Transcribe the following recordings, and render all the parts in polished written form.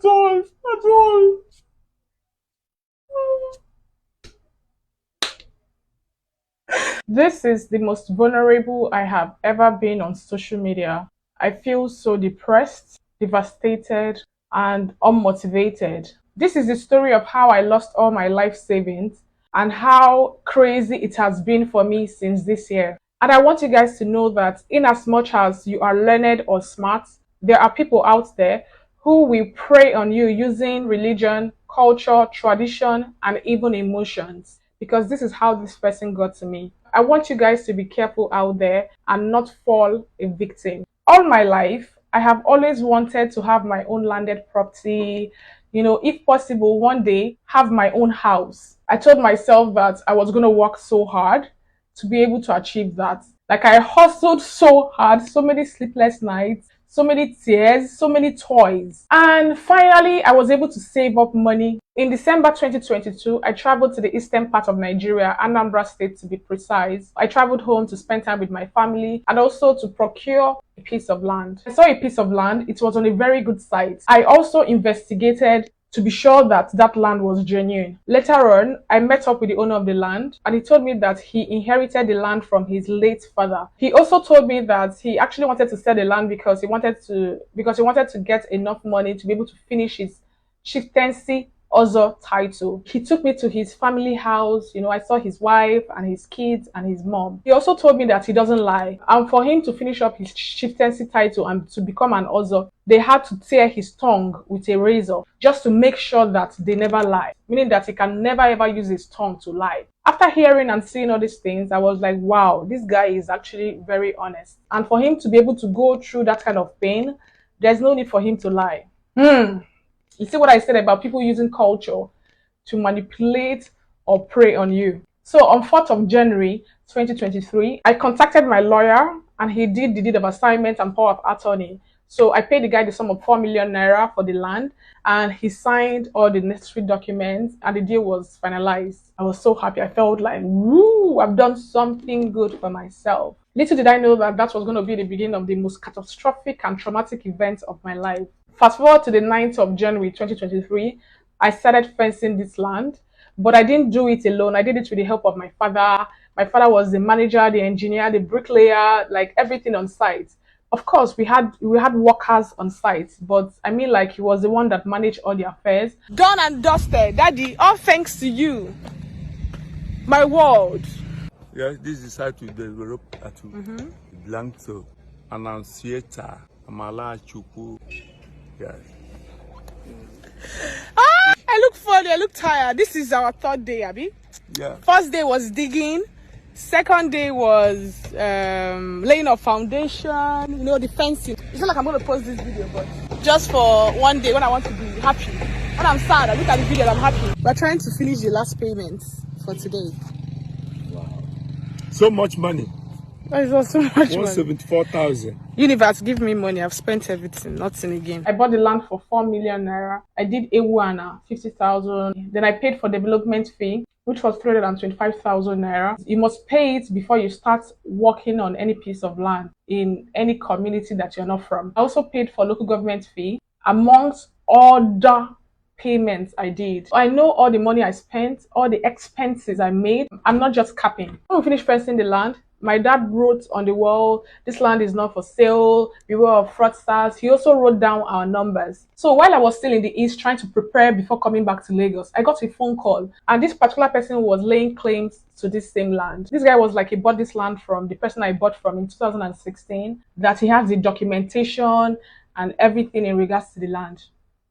I don't. This is the most vulnerable I have ever been on social media. I feel so depressed, devastated, and unmotivated. This is the story of how I lost all my life savings and how crazy it has been for me since this year. And I want you guys to know that in as much as you are learned or smart, there are people out there who will prey on you using religion, culture, tradition, and even emotions. Because this is how this person got to me. I want you guys to be careful out there and not fall a victim. All my life, I have always wanted to have my own landed property, if possible, one day have my own house. I told myself that I was going to work so hard to be able to achieve that. Like I hustled so hard, so many sleepless nights, so many tears, so many toys. And finally, I was able to save up money. In December 2022, I traveled to the eastern part of Nigeria, Anambra State to be precise. I traveled home to spend time with my family and also to procure a piece of land. I saw a piece of land. It was on a very good site. I also investigated to be sure that that land was genuine. Later on, I met up with the owner of the land and he told me that he inherited the land from his late father. He also told me that he actually wanted to sell the land because he wanted to get enough money to be able to finish his chieftaincy other title. He took me to his family house. I saw his wife and his kids and his mom. He also told me that he doesn't lie. And for him to finish up his chieftaincy title and to become an Ozo, they had to tear his tongue with a razor just to make sure that they never lie. Meaning that he can never ever use his tongue to lie. After hearing and seeing all these things, I was like, wow, this guy is actually very honest. And for him to be able to go through that kind of pain, there's no need for him to lie. You see what I said about people using culture to manipulate or prey on you. So on 4th of January 2023, I contacted my lawyer and he did the deed of assignment and power of attorney. So I paid the guy the sum of 4 million naira for the land and he signed all the necessary documents and the deal was finalized. I was so happy. I felt like, woo, I've done something good for myself. Little did I know that that was going to be the beginning of the most catastrophic and traumatic event of my life. Fast forward to the 9th of January 2023, I started fencing this land, but I didn't do it alone. I did it with the help of my father. My father was the manager, the engineer, the bricklayer, like everything on site. Of course, we had workers on site, but I mean like he was the one that managed all the affairs. Done and dusted, Daddy, all thanks to you. My world. Yes, this is how to develop to belong to Annunciator, Amala Chuku. Yes. I look funny, I look tired. This is our 3rd day, Abby. Yeah. First day was digging. Second day was laying of foundation, the fencing. It's not like I'm going to post this video, but just for one day when I want to be happy. When I'm sad, I look at the video and I'm happy. We're trying to finish the last payments for today. Wow. So much money. That is not so much money. 174,000. Universe, give me money. I've spent everything, nothing again. I bought the land for 4 million naira. I did Ewana, 50,000. Then I paid for development fee, which was 325,000 naira. You must pay it before you start working on any piece of land in any community that you're not from. I also paid for local government fee, amongst other payments I did. I know all the money I spent, all the expenses I made. I'm not just capping. When we finished fencing the land, my dad wrote on the wall, this land is not for sale, beware of fraudsters. He also wrote down our numbers. So while I was still in the East trying to prepare before coming back to Lagos, I got a phone call and this particular person was laying claims to this same land. This guy was like, he bought this land from the person I bought from in 2016, that he has the documentation and everything in regards to the land.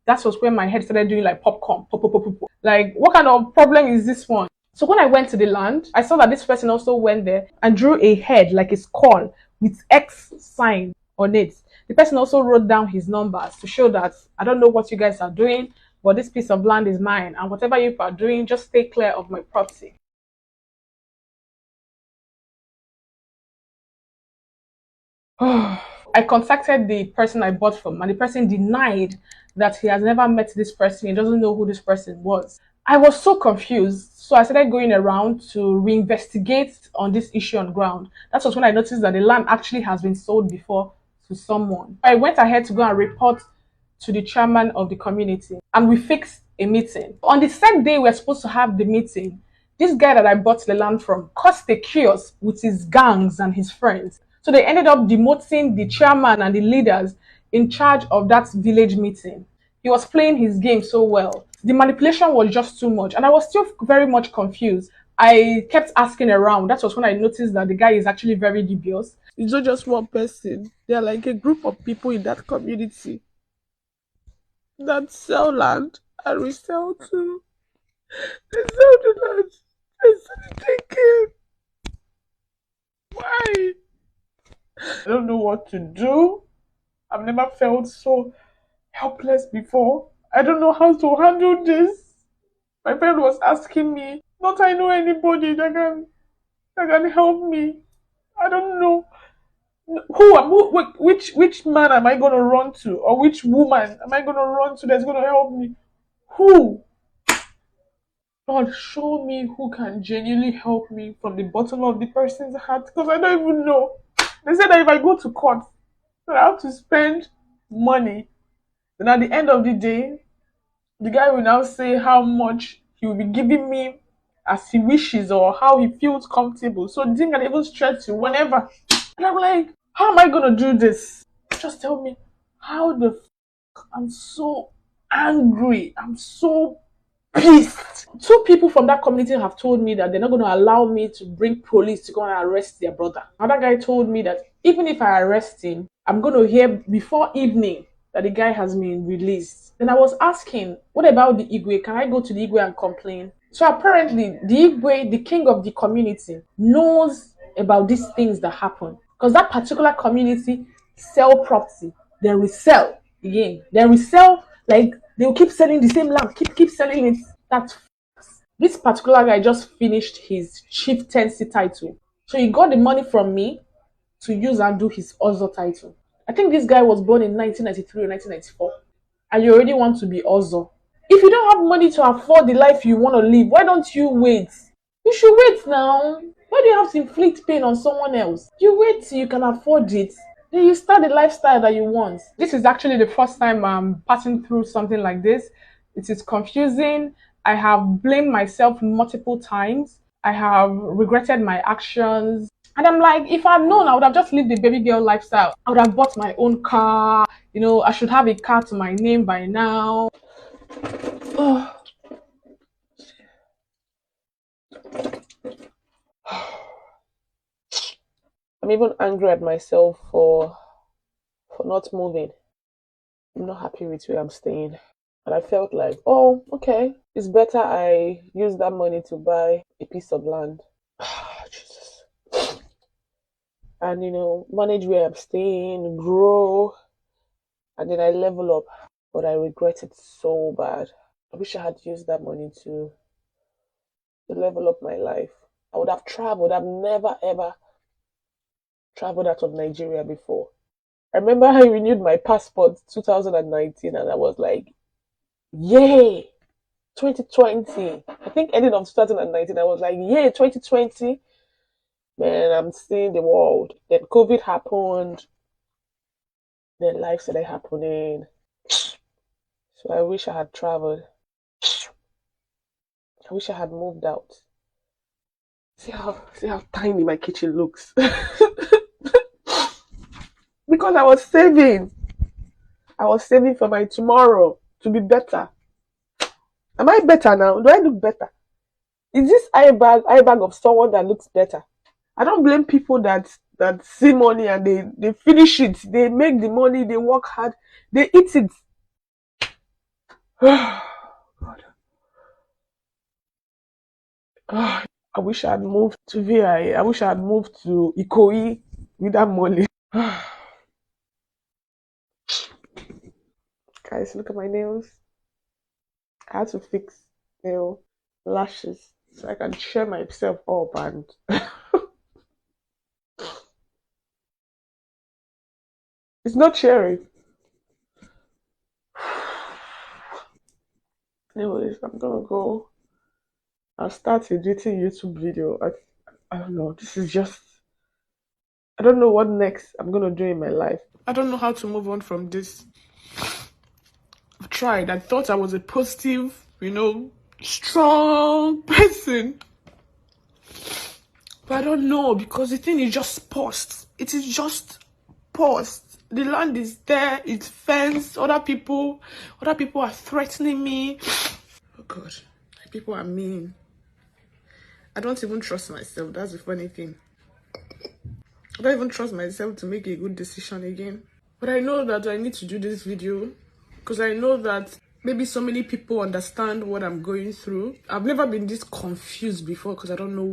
That was when my head started doing like popcorn. Pop, pop, pop, pop. Like, what kind of problem is this one? So when I went to the land, I saw that this person also went there and drew a head, like a skull, with X sign on it. The person also wrote down his numbers to show that I don't know what you guys are doing, but this piece of land is mine. And whatever you are doing, just stay clear of my property. I contacted the person I bought from and the person denied that he has never met this person. He doesn't know who this person was. I was so confused. So I started going around to reinvestigate on this issue on ground. That was when I noticed that the land actually has been sold before to someone. I went ahead to go and report to the chairman of the community and we fixed a meeting. On the same day we were supposed to have the meeting, this guy that I bought the land from caused a chaos with his gangs and his friends. So they ended up demoting the chairman and the leaders in charge of that village meeting. He was playing his game so well. The manipulation was just too much, and I was still very much confused. I kept asking around. That was when I noticed that the guy is actually very dubious. It's not just one person. They're like a group of people in that community that sell land and resell too. They sell the land. They sell it again. Why? I don't know what to do. I've never felt so helpless before. I don't know how to handle this. My friend was asking me, don't I know anybody that can help me? I don't know. Which man am I gonna run to? Or which woman am I gonna run to that's gonna help me? Who? Lord, show me who can genuinely help me from the bottom of the person's heart because I don't even know. They said that if I go to court, I have to spend money. Then at the end of the day, the guy will now say how much he will be giving me as he wishes or how he feels comfortable. So the thing can even stretch you whenever. And I'm like, how am I gonna do this? Just tell me how the I'm so angry. I'm so pissed. Two people from that community have told me that they're not going to allow me to bring police to go and arrest their brother. Another guy told me that even if I arrest him, I'm going to hear before evening that the guy has been released. Then I was asking, what about the Igwe? Can I go to the Igwe and complain? So apparently, the Igwe, the king of the community, knows about these things that happen. Because that particular community sell property. They resell again. They resell, like, they'll keep selling the same land, keep selling it. That's this particular guy just finished his chieftaincy title. So he got the money from me to use and do his Ozo title. I think this guy was born in 1993 or 1994. And you already want to be Ozo. If you don't have money to afford the life you want to live, why don't you wait? You should wait now. Why do you have to inflict pain on someone else? You wait till you can afford it. Then you start the lifestyle that you want. This is actually the first time I'm passing through something like this. It is confusing. I have blamed myself multiple times. I have regretted my actions. And I'm like, if I'd known, I would have just lived the baby girl lifestyle. I would have bought my own car. You know, I should have a car to my name by now. Oh. I'm even angry at myself for not moving. I'm not happy with where I'm staying. And I felt like, oh, okay, it's better I use that money to buy a piece of land. Jesus. And, manage where I'm staying, grow, and then I level up. But I regret it so bad. I wish I had used that money to level up my life. I would have traveled. I've never, ever traveled out of Nigeria before. I remember I renewed my passport 2019 and I was like, yay, 2020. I think ending of 2019, I was like, yay, 2020. Man, I'm seeing the world. Then COVID happened. Then life started happening. So I wish I had traveled. I wish I had moved out. See how tiny my kitchen looks. Because I was saving. I was saving for my tomorrow to be better. Am I better now? Do I look better? Is this eye bag of someone that looks better? I don't blame people that see money and they finish it. They make the money, they work hard, they eat it. God. I wish I had moved to VI. I wish I had moved to Ikoyi with that money. Guys, look at my nails. I had to fix lashes so I can cheer myself up and it's not cheering. Anyways, I'm gonna go. I'll start editing YouTube video. I don't know. This is just I don't know what next I'm gonna do in my life. I don't know how to move on from this. I've tried. I thought I was a positive, strong person. But I don't know, because the thing is just paused. It is just paused. The land is there, it's fenced. Other people are threatening me. Oh God, people are mean. I don't even trust myself. That's the funny thing. I don't even trust myself to make a good decision again. But I know that I need to do this video because I know that maybe so many people understand what I'm going through. I've never been this confused before because I don't know